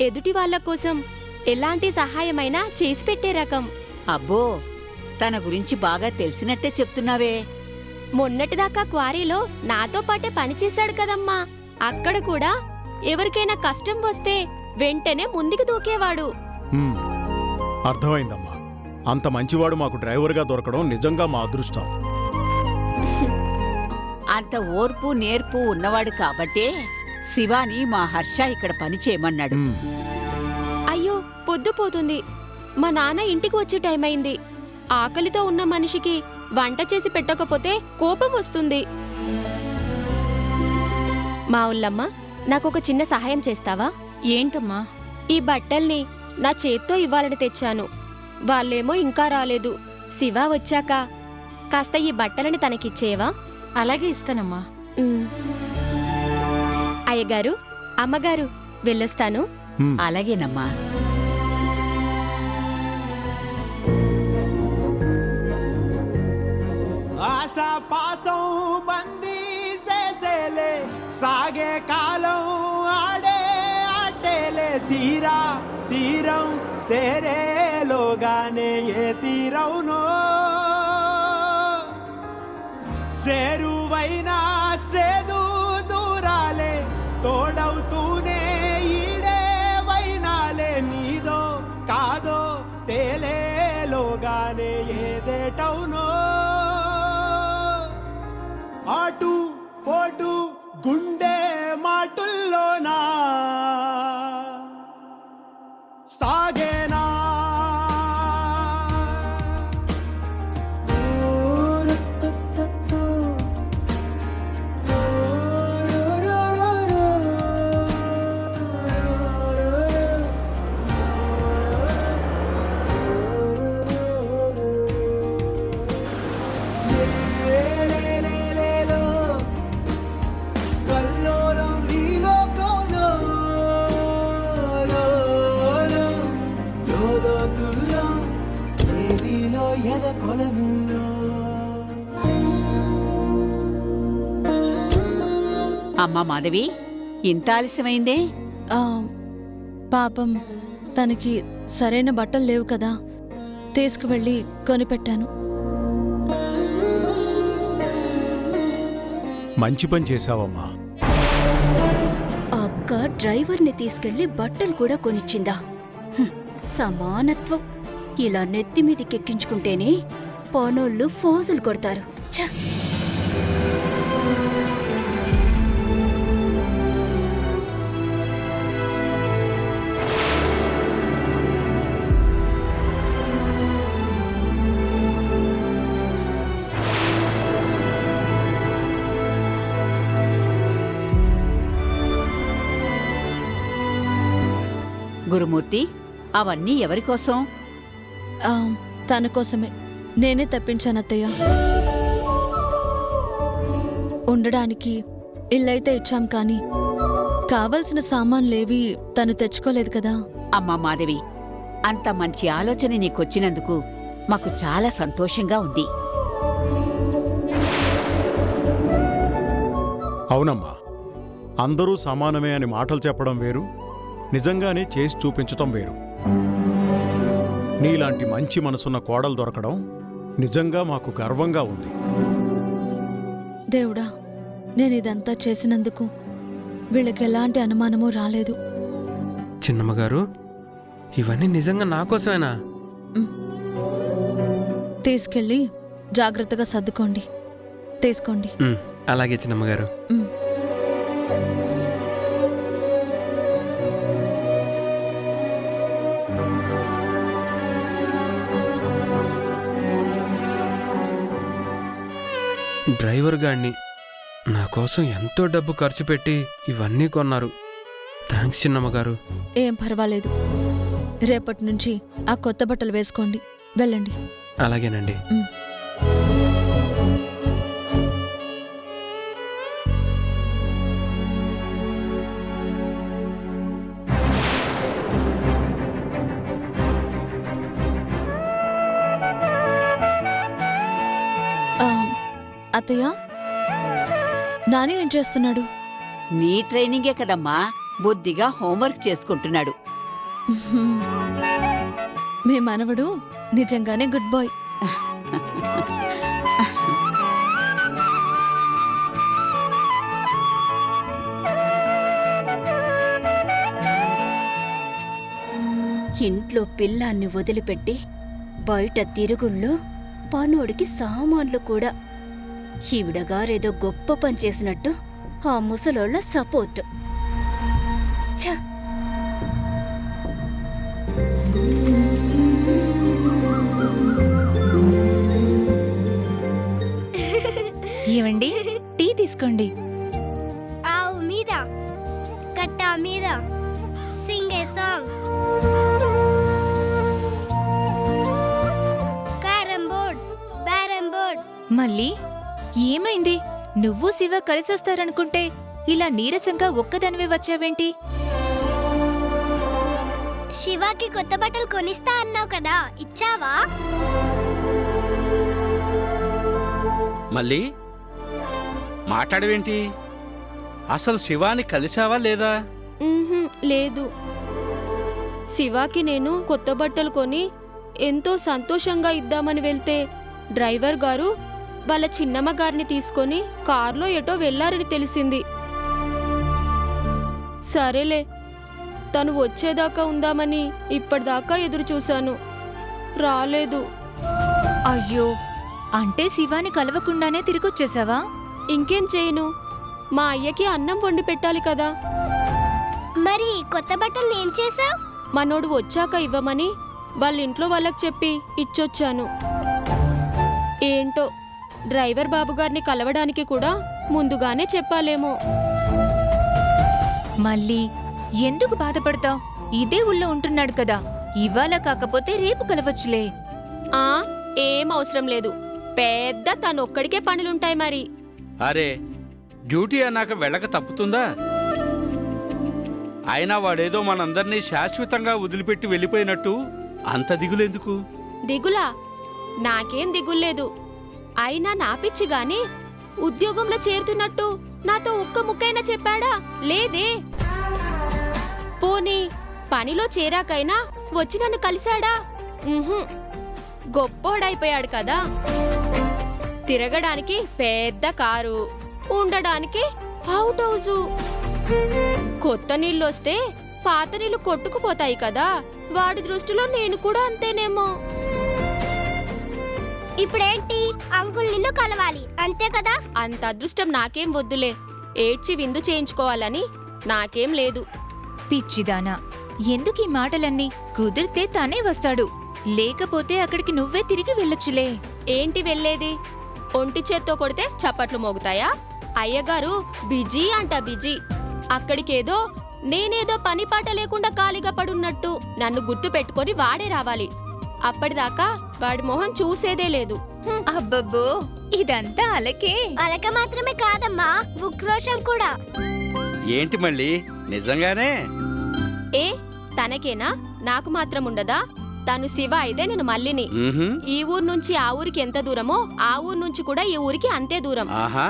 ఎదుటి వాళ్ళ కోసం ఎలాంటి సహాయమైనా చేసి పెట్టే రకం. అబ్బో, తన గురించి బాగా తెలిసినట్టే చెప్తున్నావే. మొన్నటిదాకా క్వారీలో నాతో పాటే పనిచేశాడు కదమ్మా. అక్కడ కూడా ఎవరికైనా కష్టం వస్తే వెంటనే ముందుకు దూకేవాడు. అర్థమైందమ్మా. అంత మంచివాడు మాకు డ్రైవర్గా దొరకడం నిజంగా మా అదృష్టం. అంత ఓర్పు నేర్పు ఉన్నవాడు కాబట్టే శివాని మా హర్ష ఇక్కడ పని చేయమన్నాడు. అయ్యో, పొద్దుపోతుంది. మా నాన్న ఇంటికి వచ్చే టైం అయింది. ఆకలితో ఉన్న మనిషికి వంట చేసి పెట్టకపోతే కోపం వస్తుంది. మా ఊళ్ళమ్మ, నాకొక చిన్న సహాయం చేస్తావా? ఏంటమ్మా? ఈ బట్టల్ని నా చేత్తో ఇవ్వాలని తెచ్చాను. వాళ్ళేమో ఇంకా రాలేదు. శివ వచ్చాక కాస్త ఈ బట్టలని తనకిచ్చేవా? అలాగే ఇస్తానమ్మా. అయ్యగారు, అమ్మగారు, వెళ్ళొస్తాను. అలాగేనమ్మా. ఆశా పాసం బందీ చేసేలే, సాగే కాలం ఆడే ఆటేలే, తీరా తీరం సేరేలోగానే ఏ తీరవునో, సేరువైనా సేదు దూరాలే, తోడవుతూనే ఈడే వైనాలే, నీదో కాదో తేలేలోగానే ఏదేటవునో, ఆటు పోటు గుండె మాటుల్లోనా సాగేనా. అమ్మా మాధవి, ఇంత ఆలస్యమైందే? పాపం, తనకి సరైన బట్టలు లేవు కదా, తీసుకువెళ్ళి కొనిపెట్టాను. మంచి పని చేశావమ్మా. అక్క డ్రైవర్ని తీసుకెళ్లి బట్టలు కూడా కొనిచ్చిందా? సమానత్వం. ఇలా నెత్తిమీదికెక్కించుకుంటేనే పనోళ్ళు ఫోజులు కొడతారు. ఛ! గురుమూర్తి, అవన్నీ ఎవరికోసం? తన కోసమే. నేనే తెప్పించానత్తయ్య. ఉండడానికి ఇల్లైతే ఇచ్చాం కానీ కావలసిన సామాన్లేవి తను తెచ్చుకోలేదు కదా. అమ్మా మాధవి, అంత మంచి ఆలోచన నీకొచ్చినందుకు మాకు చాలా సంతోషంగా ఉంది. అవునమ్మా, అందరూ సమానమే అని మాటలు చెప్పడం వేరు, నిజంగానే చేసి చూపించటం వేరు. నీలాంటి మంచి మనసున్న కోడలు దొరకడం నిజంగా మాకు గర్వంగా ఉంది. దేవుడా, నేనిదంతా చేసినందుకు వీళ్ళకి ఎలాంటి అనుమానమూ రాలేదు. చిన్నమ్మగారు, ఇవన్నీ నిజంగా నా కోసమేనా? తీసుకెళ్ళి జాగ్రత్తగా సర్దుకోండి. తీసుకోండి. అలాగే చిన్నమ్మగారు. డ్రైవర్ గాడిని నా కోసం ఎంతో డబ్బు ఖర్చు పెట్టి ఇవన్నీ కొన్నారు. థ్యాంక్స్ చిన్నమ్మగారు. ఏం పర్వాలేదు. రేపటి నుంచి ఆ కొత్త బట్టలు వేసుకోండి. వెళ్ళండి. అలాగేనండి. అత్తయ్య, నాని ఏం చేస్తున్నాడు? నీ ట్రైనింగే కదమ్మా, బుద్ధిగా హోంవర్క్ చేసుకుంటున్నాడు. మీ మనవడు నిజంగానే గుడ్ బాయ్. ఇంట్లో పిల్లాన్ని వదిలిపెట్టి బయట తిరుగుళ్ళు పనోడికి సామాన్లు కూడా. ఈవిడగారేదో గొప్ప పని చేసినట్టు ఆ ముసలోళ్ళ సపోర్ట్. ఛ! ఏమండి, టీ తీసుకోండి. ఆవు మీద కట్టా మీద sing a song. Carrom board, బ్యారమ్ బోర్డ్. మళ్ళీ ఏమైంది? నువ్వు శివ కలిసొస్తారనుకుంటే ఇలా నీరసంగా ఒక్కదానివే వచ్చావేంటి? శివాకి కొత్త బట్టలు కొనిస్తా అన్నావు కదా, ఇచ్చావా? మళ్ళీ మాట్లాడవేంటి? అసలు శివాని కలిసావా లేదా? లేదు. శివాకి నేను కొత్త బట్టలు కొని ఎంతో సంతోషంగా ఇద్దామని వెళ్తే డ్రైవర్ గారు వాళ్ళ చిన్నమ్మ గారిని తీసుకొని కారులో ఎటో వెళ్లారని తెలిసింది. సరేలే, తను వచ్చేదాకా ఉందామని ఇప్పటిదాకా ఎదురు చూశాను. రాలేదు. అయ్యో, అంటే శివాని కలవకుండానే తిరిగొచ్చేసావా? ఇంకేం చేయను, మా అయ్యకి అన్నం వండి పెట్టాలి కదా. మరి కొత్త బట్టలు ఏం చేసావు? మనోడు వచ్చాక ఇవ్వమని వాళ్ళ ఇంట్లో వాళ్ళకి చెప్పి ఇచ్చొచ్చాను. ఏంటో, డ్రైవర్ బాబుగారిని కలవడానికి కూడా ముందుగానే చెప్పాలేమో. మళ్ళీ ఎందుకు బాధపడతావ్? ఇదే ఊళ్ళో ఉంటున్నాడు కదా, ఇవాళ కాకపోతే రేపు కలవచ్చులే. ఏం అవసరం లేదు, పెద్ద తనొక్కడికే పనులుంటాయి మరి. అరే, డ్యూటీ అన్నాక వెళ్ళక తప్పుతుందా? అయినా వాడేదో మనందర్నీ శాశ్వతంగా వదిలిపెట్టి వెళ్ళిపోయినట్టు అంత దిగులెందుకు? దిగులా? నాకేం దిగుల్లేదు. అయినా నా పిచ్చి గాని ఉద్యోగంలో చేరుతున్నట్టు నాతో ఒక్క ముక్కైనా చెప్పాడా? లేదే. పోనీ పనిలో చేరాకైనా వచ్చి నన్ను కలిశాడా? గొప్పోడైపోయాడు కదా. తిరగడానికి పెద్ద కారు, ఉండడానికి అవుట్ హౌజు. కొత్త నీళ్ళొస్తే పాత నీళ్లు కొట్టుకుపోతాయి కదా, వాడి దృష్టిలో నేను కూడా అంతేనేమో. ఇప్పుడేంటి, అంకుల్ నిన్ను కలవాలి అంతే కదా? అంత అదృష్టం నాకేం వద్దులే. ఏడ్చి విందు చేయించుకోవాలని నాకేం లేదు. పిచ్చిదానా, ఎందుకీ మాటలన్నీ? కుదిరితే తనే వస్తాడు, లేకపోతే అక్కడికి నువ్వే తిరిగి వెళ్ళొచ్చులే. ఏంటి వెళ్ళేది? ఒంటి చేత్తో కొడితే చప్పట్లు మోగుతాయా? అయ్యగారు బిజీ అంట బిజీ. అక్కడికేదో నేనేదో పని పాట లేకుండా ఖాళీగా పడున్నట్టు నన్ను గుర్తు పెట్టుకొని వాడే రావాలి. అప్పటిదాకా వాడి మొహం చూసేదే లేదు. అబ్బబ్బో, ఇదంతా అలకే. అలక మాత్రమే కాదమ్మా, ఉక్రోషం కూడా. ఏంటి మళ్ళీ, నిజంగానే? ఏ తనకేనా, నాకు మాత్రం ఉండదా? తను శివ అయితే నేను మల్లిని. ఈ ఊరు నుంచి ఆ ఊరికి ఎంత దూరమో ఆ ఊరు నుంచి కూడా ఈ ఊరికి అంతే దూరం. ఆహా